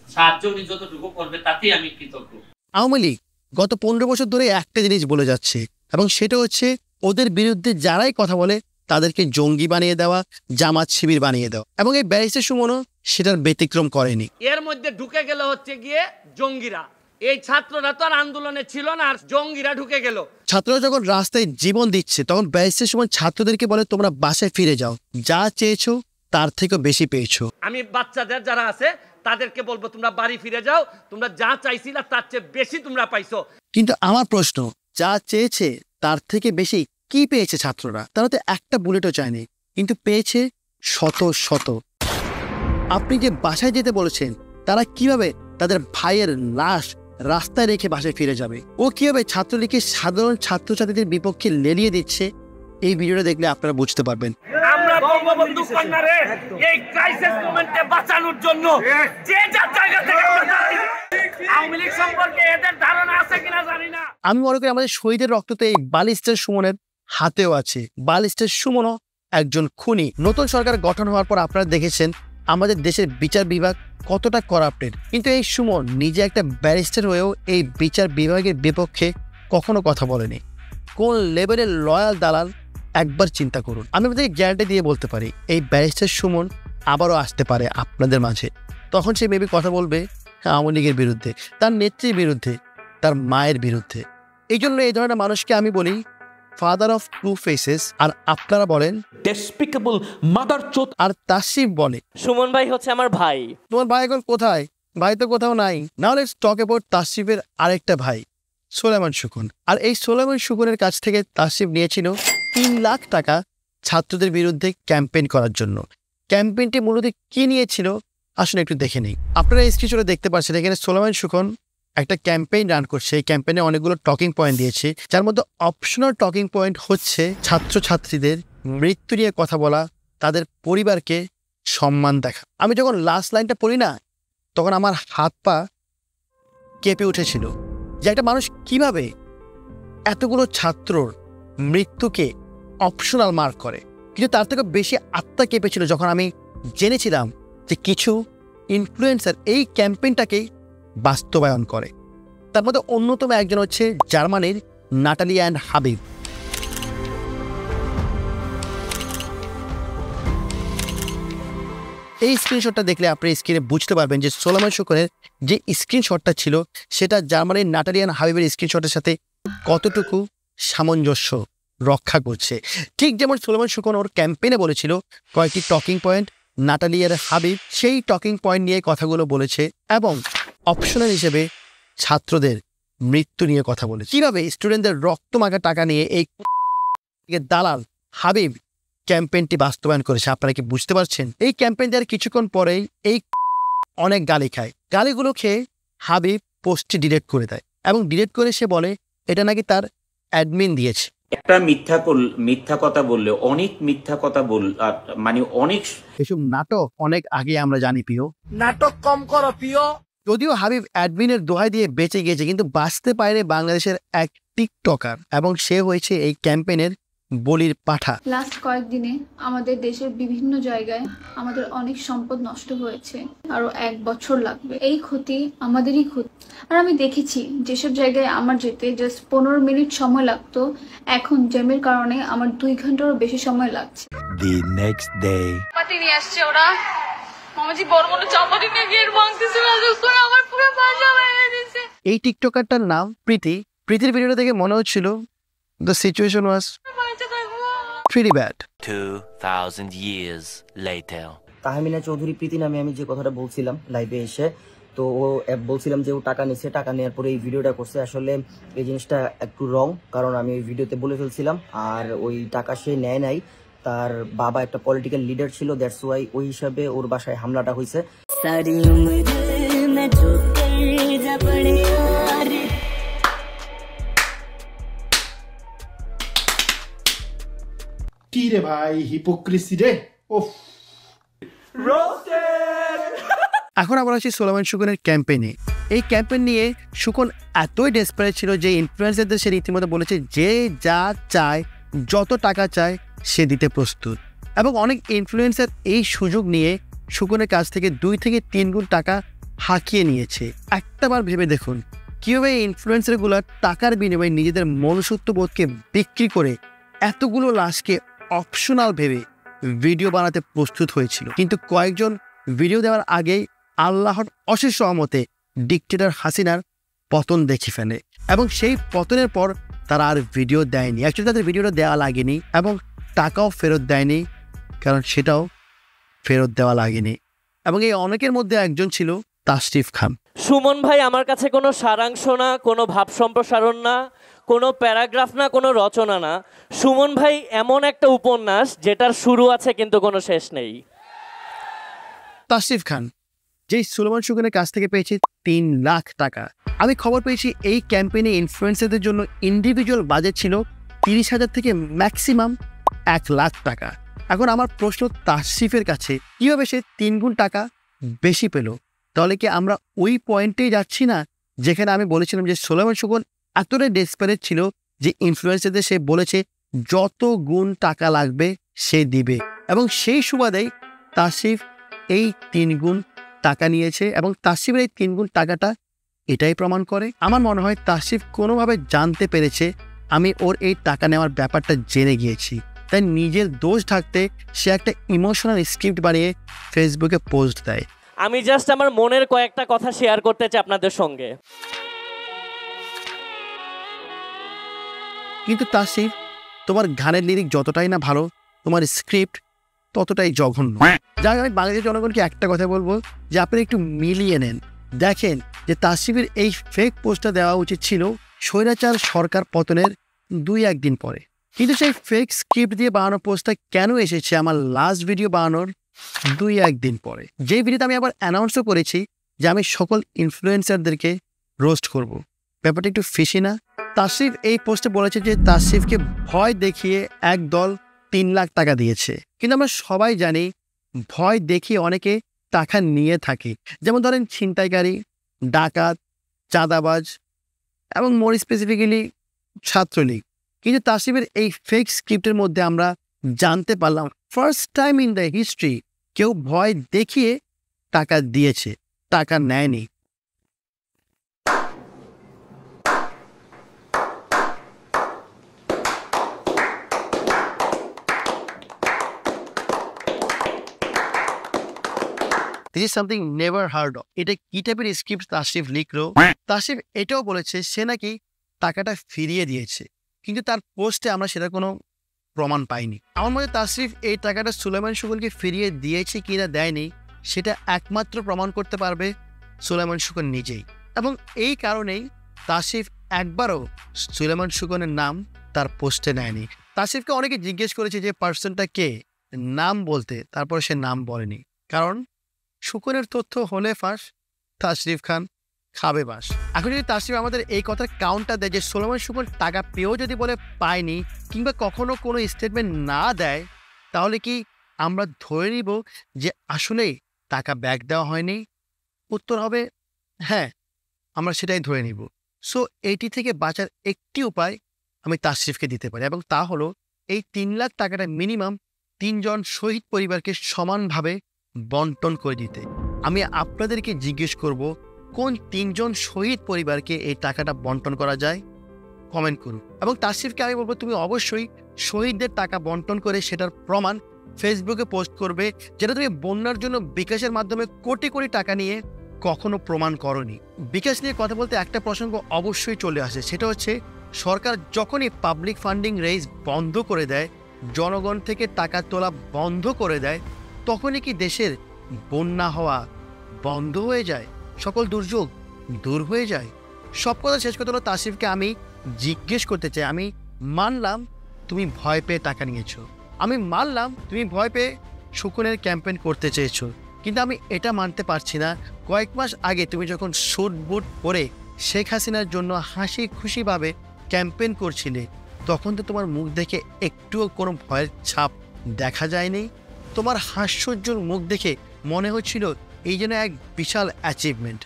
সাহায্য উনি যতটুকু করবে তাতেই আমি কৃতজ্ঞ। আওয়ামী লীগ গত 15 বছর ধরে একটা জিনিস বলে যাচ্ছে, এবং সেটা হচ্ছে ওদের বিরুদ্ধে যারাই কথা বলে তাদেরকে জঙ্গি বানিয়ে দেওয়া, জামাত শিবির বানিয়ে দেওয়া। এবং এই ব্যারিস্টার সুমনও সেটার ব্যতিক্রম করেনি। এর মধ্যে ঢুকে গেল হচ্ছে গিয়ে জঙ্গিরা। এই ছাত্ররা তো আর আন্দোলনে ছিল না, আর জঙ্গিরা ঢুকে গেল। ছাত্ররা যখন রাস্তায় জীবন দিচ্ছে তখন ব্যারিস্টার সুমন ছাত্রদেরকে বলে তোমরা বাসায় ফিরে যাও, যা চেয়েছো তার থেকেও বেশি পেয়েছো। আমি বাচ্চাদের যারা আছে তাদেরকে বলবো তোমরা বাড়ি ফিরে যাও, তোমরা যা চাইছিলা তার চেয়ে বেশি তোমরা পাইছো। কিন্তু আমার প্রশ্ন, যা চেয়েছে তার থেকে বেশি কি পেয়েছে ছাত্ররা? তারা তো একটা বুলেটও চায়নি, কিন্তু পেয়েছে শত শত। আপনি যে বাসায় যেতে বলেছেন, তারা কিভাবে তাদের ভাইয়ের লাশ রাস্তায় রেখে বাসায় ফিরে যাবে? ও কিভাবে ছাত্রলীগের সাধারণ ছাত্রছাত্রীদের বিপক্ষে লেলিয়ে দিচ্ছে? এই ভিডিওটা দেখলে আপনারা বুঝতে পারবেন। আমরা বঙ্গবন্ধু কন্যারে এই ক্রাইসিস মোমেন্টে বাঁচানোর জন্য যে যার জায়গা থেকে আওয়ামী লীগ সম্পর্কে এদের ধারণা আছে কিনা জানি না। আমি মনে করি আমাদের শহীদের রক্ত তো এই ব্যারিস্টার সুমনের হাতেও আছে। ব্যারিস্টার সুমনও একজন খুনি। নতুন সরকার গঠন হওয়ার পর আপনারা দেখেছেন আমাদের দেশের বিচার বিভাগ কতটা করাপ্টেড, কিন্তু এই সুমন নিজে একটা ব্যারিস্টার হয়েও এই বিচার বিভাগের বিপক্ষে কখনো কথা বলেনি। কোন লেভেলের লয়াল দালাল একবার চিন্তা করুন। আমি আপনাদেরকে গ্যারান্টি দিয়ে বলতে পারি এই ব্যারিস্টার সুমন আবারও আসতে পারে আপনাদের মাঝে। তখন সে মেবি কথা বলবে আওয়ামী লীগের বিরুদ্ধে, তার নেত্রীর বিরুদ্ধে, তার মায়ের বিরুদ্ধে। এই জন্য এই ধরনের মানুষকে আমি বলি ফাদার অফ টু ফেসেস, আর আপনারা বলেন ডেসপিকেবল মাদারচোদ। আর তাসিফ বলে সুমন ভাই হচ্ছে আমার ভাই। তোমার ভাই এখন কোথায়? ভাই তো কোথাও নাই। নাও লেটস টক অ্যাবাউট তাসিফের আরেকটা ভাই সোলাইমান সুকুন। আর এই সোলাইমান সুকুনের কাছ থেকে তাসিফ নিয়েছিল 3 লাখ টাকা ছাত্রদের বিরুদ্ধে ক্যাম্পেইন করার জন্য। ক্যাম্পেইনটি মূলত কি নিয়েছিল আসলে একটু দেখে নেই। আপনারা স্ক্রিনশটে দেখতে পাচ্ছেন এখানে সোলাইমান সুকুন একটা ক্যাম্পেইন রান করছে। এই ক্যাম্পেইনে অনেকগুলো টকিং পয়েন্ট দিয়েছে, যার মধ্যে অপশনাল টকিং পয়েন্ট হচ্ছে ছাত্রছাত্রীদের মৃত্যু নিয়ে কথা বলা, তাদের পরিবারকে সম্মান দেখা। আমি যখন লাস্ট লাইনটা পড়ি না, তখন আমার হাত পা কেঁপে উঠেছিল যে একটা মানুষ কিভাবে এতগুলো ছাত্রর মৃত্যুকে অপশনাল মার্ক করে। কিন্তু তার থেকে বেশি আত্মা কেঁপেছিল যখন আমি জেনেছিলাম যে কিছু ইনফ্লুয়েন্সার এই ক্যাম্পেইনটাকে বাস্তবায়ন করে। তার মধ্যে অন্যতম একজন হচ্ছে জার্মানির নাটালি অ্যান্ড হাবিব। এই স্ক্রিনশটটা দেখলে আপনি স্ক্রিনে বুঝতে পারবেন যে সোলাইমান সুকুনের যে স্ক্রিনশটটা ছিল সেটা জার্মানির নাটালি অ্যান্ড হাবিবের স্ক্রিনশটের সাথে কতটুকু সামঞ্জস্য রক্ষা করছে। ঠিক যেমন সোলাইমান সুকুন ওর ক্যাম্পেইনে বলেছিল কয়েকটি টকিং পয়েন্ট, নাটালি আর হাবিব সেই টকিং পয়েন্ট নিয়ে কথাগুলো বলেছে এবং অপশনাল হিসেবে ছাত্রদের মৃত্যু নিয়ে কথা বলেছে। কিভাবে স্টুডেন্টদের রক্ত মাখা টাকা নিয়ে এই দালাল হাবিব ক্যাম্পেইনটি বাস্তবায়ন করেছে আপনারা কি বুঝতে পারছেন? এই ক্যাম্পেইন দেওয়ার কিছুক্ষণ পরেই এই অনেক গালি খায়। গালিগুলো খেয়ে হাবিব পোস্টটি ডিলিট করে দেয় এবং ডিলিট করে সে বলে এটা নাকি তার অ্যাডমিন দিয়েছে। একটা মিথ্যা কথা বললে অনেক মিথ্যা কথা মানে অনেক এসব নাটক অনেক আগে আমরা জানি প্রিয়। নাটক কম করো প্রিয়। যদিও হাবিব অ্যাডমিনের দোহাই দিয়ে বেঁচে গিয়েছে, কিন্তু বাঁচতে পারে বাংলাদেশের এক টিকটকার এবং সে হয়েছে এই ক্যাম্পেইনের বলির পাঠা। লাস্ট কয়েকদিনে আমাদের দেশের বিভিন্ন জায়গায় আমাদের অনেক সম্পদ নষ্ট হয়েছে, আরো 1 বছর লাগবে। এই ক্ষতি আমাদেরই ক্ষতি। আর আমি দেখেছি যেসব জায়গায় আমার যেতে জাস্ট 15 মিনিট সময় লাগতো, এখন জ্যামের কারণে আমার 2 ঘন্টারও বেশি সময় লাগছে। The next day পাতি নিয়ে আসছে ওরা, মামাজি বড় বড় চাপাতি নিয়ে গিয়ে ভাঙতেছে, আমার পুরো বাসা ভেঙে দিয়েছে। এই টিকটকারটার নাম প্রীতি। প্রীতির ভিডিওটা দেখে মনে হচ্ছিল the situation was pretty bad. 2000 years later. Tahmina Chowdhury প্রীতি নামে আমি যে কথাটা বলছিলাম লাইভে এসে, তো ও বলছিলাম যে ও টাকা নিচ্ছে, টাকা নেওয়ার পরে এই ভিডিওটা করছে। আসলে এই জিনিসটা একটু রং, কারণ আমি ওই ভিডিওতে বলে ফেলছিলাম। আর ওই টাকা সে নেয় নাই, তার বাবা একটা পলিটিক্যাল লিডার ছিল, দ্যাটস ওয়াই ওই হিসাবে ওর বাসায় হামলাটা হয়েছে। কি রে ভাই, হিপোক্রিসি রে। এখন আমরা আছি সোলাইমান সুকুনের ক্যাম্পেইনে। এই ক্যাম্পেইন নিয়ে সুকুন এতই ডেসপারেট ছিল যে ইনফ্লুয়েন্সারদের সে রীতিমতো বলেছে যে যা চায়, যত টাকা চায় সে দিতে প্রস্তুত। এবং অনেক ইনফ্লুয়েন্সার এই সুযোগ নিয়ে সুকুনের কাছ থেকে 2 থেকে 3 গুণ টাকা হাঁকিয়ে নিয়েছে। একটাবার ভেবে দেখুন কীভাবে এই ইনফ্লুয়েন্সারগুলো টাকার বিনিময়ে নিজেদের মনুষ্যত্ববোধকে বিক্রি করে এতগুলো লাশকে অপশনাল ভেবে ভিডিও বানাতে প্রস্তুত হয়েছিল। কিন্তু কয়েকজন ভিডিও দেওয়ার আগেই আল্লাহর অশেষ রহমতে ডিক্টেটর হাসিনার পতন দেখে ফেলে এবং সেই পতনের পর তারা আর ভিডিও দেয়নি। অ্যাকচুয়ালি তাদের ভিডিওটা দেওয়া লাগেনি এবং টাকাও ফেরত দেয়নি, কারণ সেটাও ফেরত দেওয়া লাগেনি। এবং এই অনেকের মধ্যে একজন ছিল তাশরিফ খান। সুমন ভাই আমার কাছে কোনো সারাংশ না, কোনো ভাব সম্প্রসারণ না, কোনো প্যারাগ্রাফ না, কোনো রচনা না। সুমন ভাই এমন একটা উপন্যাস যেটার শুরু আছে কিন্তু কোনো শেষ নেই। তাশরিফ খান যেই সুলেমান সুগনের কাছ থেকে পেয়েছে 3 লাখ টাকা। আমি খবর পেয়েছি এই ক্যাম্পেইনে ইনফ্লুয়েন্সারদের জন্য ইন্ডিভিজুয়াল বাজেট ছিল 30,000 থেকে ম্যাক্সিমাম 1 লাখ টাকা। এখন আমার প্রশ্ন তাশরিফের কাছে, কীভাবে সে 3 গুণ টাকা বেশি পেল? তাহলে কি আমরা ওই পয়েন্টেই যাচ্ছি না যেখানে আমি বলেছিলাম যে সুলেমান সুগন এতটাই ডেসপারেট ছিল যে ইনফ্লুয়েন্সারদের সে বলেছে যত গুণ টাকা লাগবে সে দিবে, এবং সেই সুবাদেই তাশরিফ এই 3 গুণ টাকা নিয়েছে। এবং তাশরিফের এই 3 গুণ টাকাটা এটাই প্রমাণ করে। আমার মনে হয় তাশরিফ কোনোভাবে জানতে পেরেছে আমি ওর এই টাকা নেওয়ার ব্যাপারটা জেনে গিয়েছি, তাই নিজের দোষ ঢাকতে সে একটা ইমোশনাল স্ক্রিপ্ট বানিয়ে ফেসবুকে পোস্ট দেয়। আমি জাস্ট আমার মনের কয়েকটা কথা শেয়ার করতে চাই আপনাদের সঙ্গে। কিন্তু তাশরিফ, তোমার গানের লিরিক যতটাই না ভালো, তোমার স্ক্রিপ্ট ততটাই জঘন্য। যাক, আমি বাংলাদেশের জনগণকে একটা কথা বলবো যে আপনি একটু মিলিয়ে নেন। দেখেন যে তাশরিফের এই ফেক পোস্টটা দেওয়া উচিত ছিল স্বৈরাচার সরকার পতনের 2-1 দিন পরে, কিন্তু সেই ফেক স্ক্রিপ্ট দিয়ে বানানো পোস্টটা কেন এসেছে আমার লাস্ট ভিডিও বানানোর 2-1 দিন পরে, যে ভিডিওতে আমি আবার অ্যানাউন্সও করেছি যে আমি সকল ইনফ্লুয়েন্সারদেরকে রোস্ট করব। ব্যাপারটা একটু ফিশি না? তাশরিফ এই পোস্টে বলেছে যে তাশরিফকে ভয় দেখিয়ে একদল 3 লাখ টাকা দিয়েছে, কিন্তু আমরা সবাই জানি ভয় দেখিয়ে অনেকে টাকা নিয়ে থাকে। যেমন ধরেন ছিনতাইকারী, ডাকাত, চাঁদাবাজ এবং মোর স্পেসিফিক্যালি ছাত্রলীগ। কিন্তু তাশরিফের এই ফেক স্ক্রিপ্টের মধ্যে আমরা জানতে পারলাম first time in the history কেউ ভয় দেখিয়ে টাকা দিয়েছে, টাকা নেয়নি। This is something never heard of. এটা কি টাইপের স্ক্রিপ্ট তাশরিফ লিখলো? তাশরিফ এটাও বলেছে সে নাকি টাকাটা ফিরিয়ে দিয়েছে, কিন্তু তার পোস্টে আমরা সেটা কোনো প্রমাণ পাইনি। আমার মতে তাশরিফ এই টাকাটা সুলেমান সুগনকে ফিরিয়ে দিয়েছে কিনা দেয়নি সেটা একমাত্র প্রমাণ করতে পারবে সুলেমান সুগন নিজেই, এবং এই কারণেই তাশরিফ একবারও সুলেমান সুগনের নাম তার পোস্টে নেয়নি। তাশরিফকে অনেকে জিজ্ঞেস করেছে যে পার্সনটা কে, নাম বলতে, তারপর সে নাম বলেনি, কারণ সুকনের তথ্য হলে ফাঁস, তাশরিফ খান খাবে বাস। এখন যদি তাশরিফ আমাদের এই কথার কাউন্টার দেয় যে সুলেমান সুগন টাকা পেয়েও যদি বলে পায়নি কিংবা কখনো কোনো স্টেটমেন্ট না দেয়, তাহলে কি আমরা ধরে নিব যে আসলেই টাকা ব্যাক দেওয়া হয়নি? উত্তর হবে হ্যাঁ, আমরা সেটাই ধরে নিব। সো এইটি থেকে বাঁচার একটি উপায় আমি তাশরিফকে দিতে পারি, এবং তা হলো এই 3 লাখ টাকাটা মিনিমাম 3 জন শহীদ পরিবারকে সমানভাবে বন্টন করে দিতে। আমি আপনাদেরকে জিজ্ঞেস করব কোন 3 জন শহীদ পরিবারকে এই টাকাটা বন্টন করা যায়, কমেন্ট করুন। এবং তাশরিফকে আমি বলবো তুমি অবশ্যই শহীদদের টাকা বন্টন করে সেটার প্রমাণ ফেসবুকে পোস্ট করবে, যেটা তুমি বন্যার জন্য বিকাশের মাধ্যমে কোটি কোটি টাকা নিয়ে কখনো প্রমাণ করনি। বিকাশ নিয়ে কথা বলতে একটা প্রসঙ্গ অবশ্যই চলে আসে, সেটা হচ্ছে সরকার যখনই পাবলিক ফান্ডিং রেইজ বন্ধ করে দেয়, জনগণ থেকে টাকা তোলা বন্ধ করে দেয়, তখনই কি দেশের বন্যা হওয়া বন্ধ হয়ে যায়, সকল দুর্যোগ দূর হয়ে যায়? সব কথা শেষ করতে হলো তাশরিফকে আমি জিজ্ঞেস করতে চাই, আমি মানলাম তুমি ভয় পেয়ে টাকা নিয়েছো, আমি মানলাম তুমি ভয় পেয়ে সুকনের ক্যাম্পেইন করতে চেয়েছো, কিন্তু আমি এটা মানতে পারছি না কয়েক মাস আগে তুমি যখন স্যুট বুট পরে শেখ হাসিনার জন্য হাসি খুশিভাবে ক্যাম্পেইন করছিলে, তখন তো তোমার মুখ দেখে একটুও কোনো ভয়ের ছাপ দেখা যায়নি। তোমার হাস্যোজ্জ্বল মুখ দেখে মনে হচ্ছিল এই যেন এক বিশাল অ্যাচিভমেন্ট।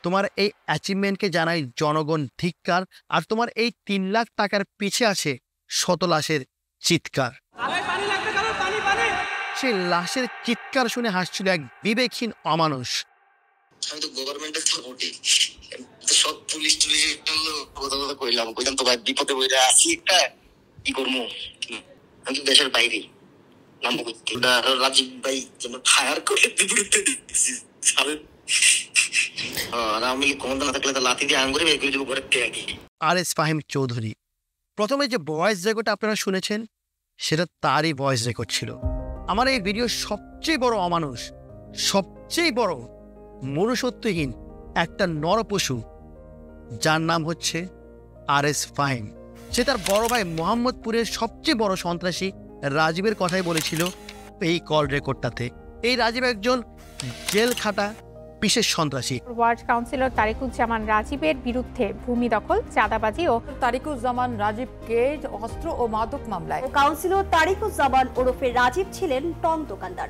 তোমার এই অ্যাচিভমেন্টকে জানাই জনগণ ধিক্কার, আর তোমার এই 3 লাখ টাকার পিছে আছে শত লাশের চিৎকার। সেই লাশের চিৎকার শুনে হাসছিল এক বিবেকহীন অমানুষ। আমি তো গভর্নমেন্টের সাপোর্টে সব পুলিশ কথা কইলাম তো ভাই বিপদে বইরা আছি, একটা কি করবো, আমি তো দেশের বাইরে, রাজীব ভাই যেন ফায়ার করে বিপরীতে দিচ্ছি আর আমি ক্ষমতা না থাকলে লাথি দিয়ে আঙ্গুরে বের করে দেবো ঘরের থেকে। আরএস ফাহিম চৌধুরী প্রথমে যে ভয়েস রেকর্ড আপনারা শুনেছেন সেটা তারই ভয়েস রেকর্ড ছিল। আমার এই ভিডিও সবচেয়ে বড় অমানুষ, সবচেয়ে বড় মনুষ্যত্বহীন একটা নরপশু, যার নাম হচ্ছে আরএস ফাহিম। সে তার বড় ভাই মোহাম্মদপুরের সবচেয়ে বড় সন্ত্রাসী রাজীবের কথাই বলেছিল এই কল রেকর্ডটাতে। এই রাজীব একজন জেল খাটা বিশেষ সন্ত্রাসী। ওয়ার্ড কাউন্সিলর তারিকুজ্জামান রাজীবের বিরুদ্ধে ভূমি দখল, চাঁদাবাজি ও তারিকুজ্জামান রাজীবকে অস্ত্র ও মাদক মামলায়। কাউন্সিলর তারিকুজ্জামান ওরফে রাজীব ছিলেন টং দোকানদার,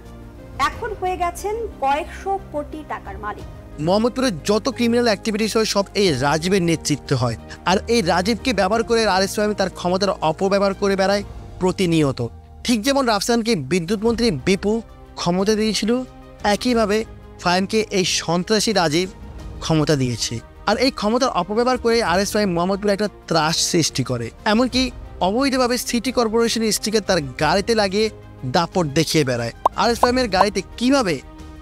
এখন হয়ে গেছেন কয়েকশো কোটি টাকার মালিক। মোহাম্মদপুরের যত ক্রিমিনাল অ্যাক্টিভিটিস হয় সব এই রাজীবের নেতৃত্বে হয়, আর এই রাজীবকে ব্যবহার করে আরএস ফাহিম তার ক্ষমতার অপব্যবহার করে বেড়ায় প্রতিনিয়ত। ঠিক যেমন রাফসানকে বিদ্যুৎ মন্ত্রী বিপু ক্ষমতা দিয়েছিল, একইভাবে ফাহিমকে এই সন্ত্রাসী রাজীব ক্ষমতা দিয়েছে। আর এই ক্ষমতার অপব্যবহার করে আরএস ফাহিম মোহাম্মদপুরে একটা ত্রাস সৃষ্টি করে, এমনকি অবৈধভাবে সিটি কর্পোরেশনের স্টিকার তার গাড়িতে লাগিয়ে দাপট দেখিয়ে বেড়ায়। আরএস ফাহিমের গাড়িতে কিভাবে,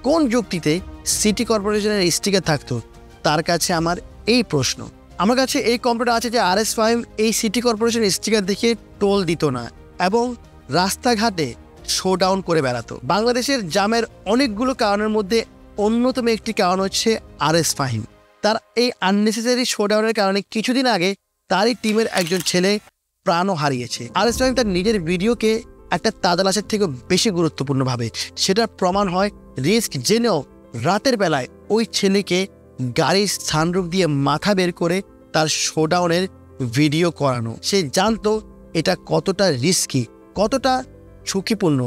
কোন যুক্তিতে সিটি কর্পোরেশনের স্টিকার থাকতো, তার কাছে আমার এই প্রশ্ন। আমার কাছে এই কম্পিউটার আছে যে আরএস ফাহিম এই সিটি কর্পোরেশনের স্টিকার দেখে টোল দিত না এবং রাস্তাঘাটে শোডাউন করে বেড়াতো। বাংলাদেশের জামের অনেকগুলো কারণের মধ্যে অন্যতম একটি কারণ হচ্ছে আরএস ফাহিম। তার এই আননেসেসারি শোডাউনের কারণে কিছুদিন আগে তারই টিমের একজন ছেলে প্রাণও হারিয়েছে। আরএস ফাহিম তার নিজের ভিডিওকে একটা তাজালাশের থেকে বেশি গুরুত্বপূর্ণ ভাবে। সেটার প্রমাণ হয় রিস্ক জেনেও রাতের বেলায় ওই ছেলেকে গাড়ির সানরুফ দিয়ে মাথা বের করে তার শোডাউনের ভিডিও করানো। সে জানতো এটা কতটা রিস্কি, কতটা ঝুঁকিপূর্ণ,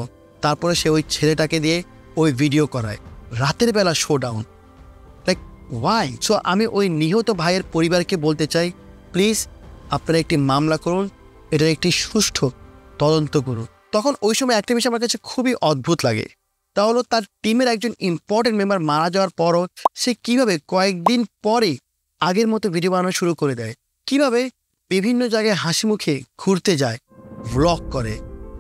তারপরে সে ওই ছেলেটাকে দিয়ে ওই ভিডিও করায় রাতের বেলা শোডাউন। Like why? সো আমি ওই নিহত ভাইয়ের পরিবারকে বলতে চাই, প্লিজ আপনারা একটি মামলা করুন, এটার একটি সুষ্ঠু তদন্ত করুন। তখন ওই সময় একটা বিষয় আমার কাছে খুবই অদ্ভুত লাগে, তা হলো তার টিমের একজন ইম্পর্টেন্ট মেম্বার মারা যাওয়ার পরও সে কিভাবে কয়েকদিন পরে আগের মতো ভিডিও বানানো শুরু করে দেয়, কিভাবে বিভিন্ন জায়গায় হাসি মুখে ঘুরতে যায়, ভ্লগ করে।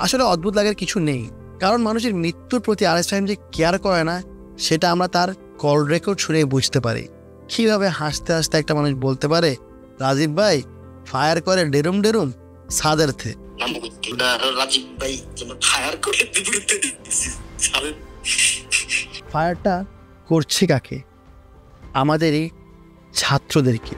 আসলে অদ্ভুত লাগার কিছু নেই, কারণ মানুষের মৃত্যুর প্রতি আরএস ফাহিম যে কেয়ার করে না সেটা আমরা তার কল রেকর্ড শুনে বুঝতে পারি। কিভাবে হাসতে হাসতে একটা মানুষ বলতে পারে রাজীব ভাই ফায়ার করে ডেরুম ডেরুম সাদার্থে। ফায়ারটা করছে কাকে? আমাদেরই ছাত্রদেরকে।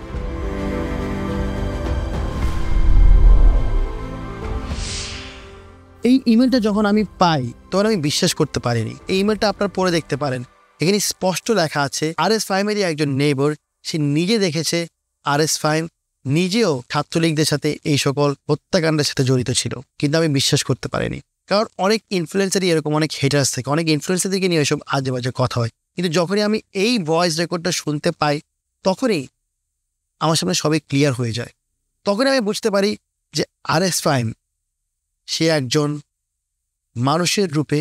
এই ইমেলটা যখন আমি পাই তখন আমি বিশ্বাস করতে পারিনি। এই ইমেলটা আপনারা পড়ে দেখতে পারেন, এখানে স্পষ্ট লেখা আছে আরএস ফাহিমেরই একজন নেইবার, সে নিজে দেখেছে আরএস ফাহিম নিজেও ছাত্রলীগদের সাথে এই সকল হত্যাকাণ্ডের সাথে জড়িত ছিল, কিন্তু আমি বিশ্বাস করতে পারিনি। কারণ অনেক ইনফ্লুয়েন্সারই এরকম, অনেক হেটার্স থাকে, অনেক ইনফ্লুয়েন্সারদেরকে নিয়ে এসব আজে বাজে কথা হয়, কিন্তু যখনই আমি এই ভয়েস রেকর্ডটা শুনতে পাই তখনই আমার সামনে সবই ক্লিয়ার হয়ে যায়। তখনই আমি বুঝতে পারি যে আরএস ফাহিম সে একজন মানুষের রূপে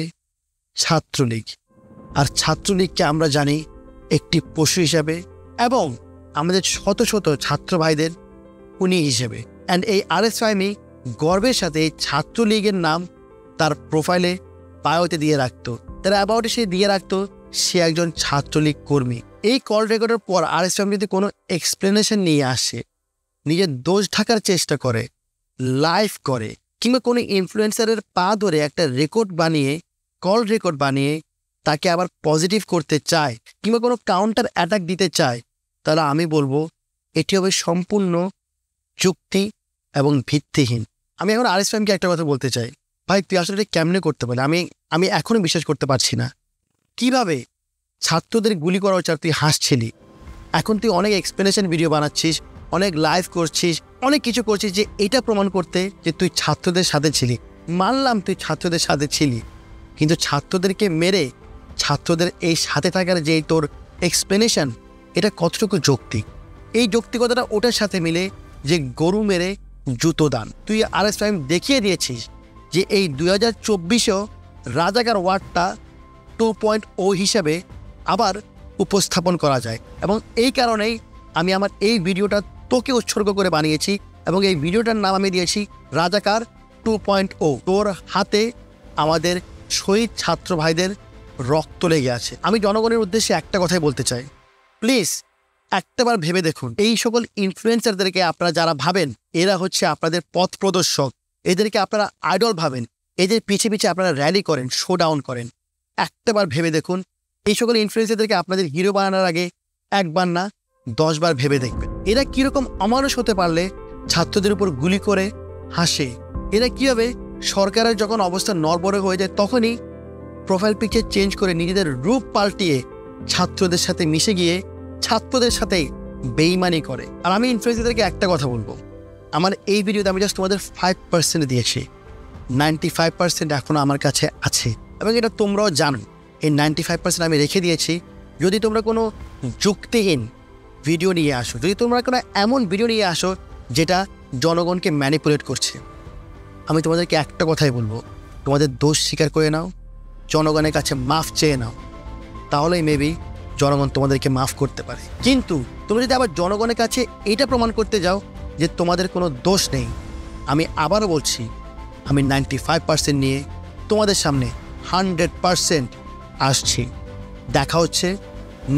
ছাত্রলীগ, আর ছাত্রলীগকে আমরা জানি একটি পশু হিসাবে এবং আমাদের শত শত ছাত্র ভাইদের খুনি হিসেবে। অ্যান্ড এই আরএস ফাহিমই গর্বের সাথে এই ছাত্রলীগের নাম তার প্রোফাইলে বায়োতে দিয়ে রাখতো, তার অ্যাবাউটে সে দিয়ে রাখতো সে একজন ছাত্রলীগ কর্মী। এই কল রেকর্ডের পর আরএস ফাহিম যদি কোনো এক্সপ্লেনেশন নিয়ে আসে, নিজের দোষ ঢাকার চেষ্টা করে, লাইভ করে, কিংবা কোনো ইনফ্লুয়েন্সারের পা ধরে একটা রেকর্ড বানিয়ে, কল রেকর্ড বানিয়ে তাকে আবার পজিটিভ করতে চায়, কিংবা কোনো কাউন্টার অ্যাটাক দিতে চায়, তাহলে আমি বলবো এটি হবে সম্পূর্ণ যুক্তি এবং ভিত্তিহীন। আমি এখন আরএস ফাহিমকে একটা কথা বলতে চাই, ভাই তুই আসলে কেমনে করতে পারলি? আমি এখনো বিশ্বাস করতে পারছি না কিভাবে ছাত্রদের গুলি করা হচ্ছে আর তুই হাসছিলি। এখন তুই অনেক এক্সপ্লেনেশন ভিডিও বানাচ্ছিস, অনেক লাইভ করছিস, অনেক কিছু করছিস যে এটা প্রমাণ করতে যে তুই ছাত্রদের সাথে ছিলি। মানলাম তুই ছাত্রদের সাথে ছিলি, কিন্তু ছাত্রদেরকে মেরে ছাত্রদের এই সাথে থাকার যে তোর এক্সপ্লেনেশন, এটা কতটুকু যৌক্তিক? এই যৌক্তিকতাটা ওটার সাথে মিলে যে গরু মেরে জুতো দান। তুই আরএস ফাহিম দেখিয়ে দিয়েছিস যে এই 2024-এও রাজাকার ওয়ার্ডটা 2.0 হিসাবে আবার উপস্থাপন করা যায়, এবং এই কারণেই আমি আমার এই ভিডিওটা তোকে উৎসর্গ করে বানিয়েছি এবং এই ভিডিওটার নাম আমি দিয়েছি রাজাকার 2.0। তোর হাতে আমাদের শহীদ ছাত্র ভাইদের রক্ত লেগে আছে। আমি জনগণের উদ্দেশ্যে একটা কথাই বলতে চাই, প্লিজ একটাবার ভেবে দেখুন, এই সকল ইনফ্লুয়েন্সারদেরকে আপনারা যারা ভাবেন এরা হচ্ছে আপনাদের পথ প্রদর্শক, এদেরকে আপনারা আইডল ভাবেন, এদের পিছে পিছে আপনারা র্যালি করেন, শো ডাউন করেন, একটাবার ভেবে দেখুন এই সকল ইনফ্লুয়েন্সারদেরকে আপনাদের হিরো বানানোর আগে একবার না 10 বার ভেবে দেখবেন। এরা কীরকম অমানুষ হতে পারলে ছাত্রদের উপর গুলি করে হাসে। এরা কীভাবে সরকারের যখন অবস্থা নড়বড়ে হয়ে যায় তখনই প্রোফাইল পিকচার চেঞ্জ করে নিজেদের রূপ পাল্টিয়ে ছাত্রদের সাথে মিশে গিয়ে ছাত্রদের সাথে বেইমানি করে। আর আমি ইনফ্লুয়েন্সারদেরকে একটা কথা বলবো, আমার এই ভিডিওতে আমি জাস্ট তোমাদের 5% দিয়েছি, 95% এখনও আমার কাছে আছে এবং এটা তোমরাও জানো। এই 95% আমি রেখে দিয়েছি। যদি তোমরা কোনো যুক্তিহীন ভিডিও নিয়ে আসো, যদি তোমরা কোনো এমন ভিডিও নিয়ে আসো যেটা জনগণকে ম্যানিপুলেট করছে, আমি তোমাদেরকে একটা কথাই বলবো, তোমাদের দোষ স্বীকার করে নাও, জনগণের কাছে মাফ চেয়ে নাও, তাহলেই মেবি জনগণ তোমাদেরকে মাফ করতে পারে। কিন্তু তোমরা যদি আবার জনগণের কাছে এটা প্রমাণ করতে যাও যে তোমাদের কোনো দোষ নেই, আমি আবারও বলছি, আমি 95% নিয়ে তোমাদের সামনে 100% আসছি। দেখা হচ্ছে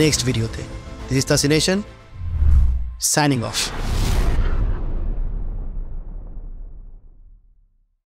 নেক্সট ভিডিওতে। This is Tashi nation, signing off.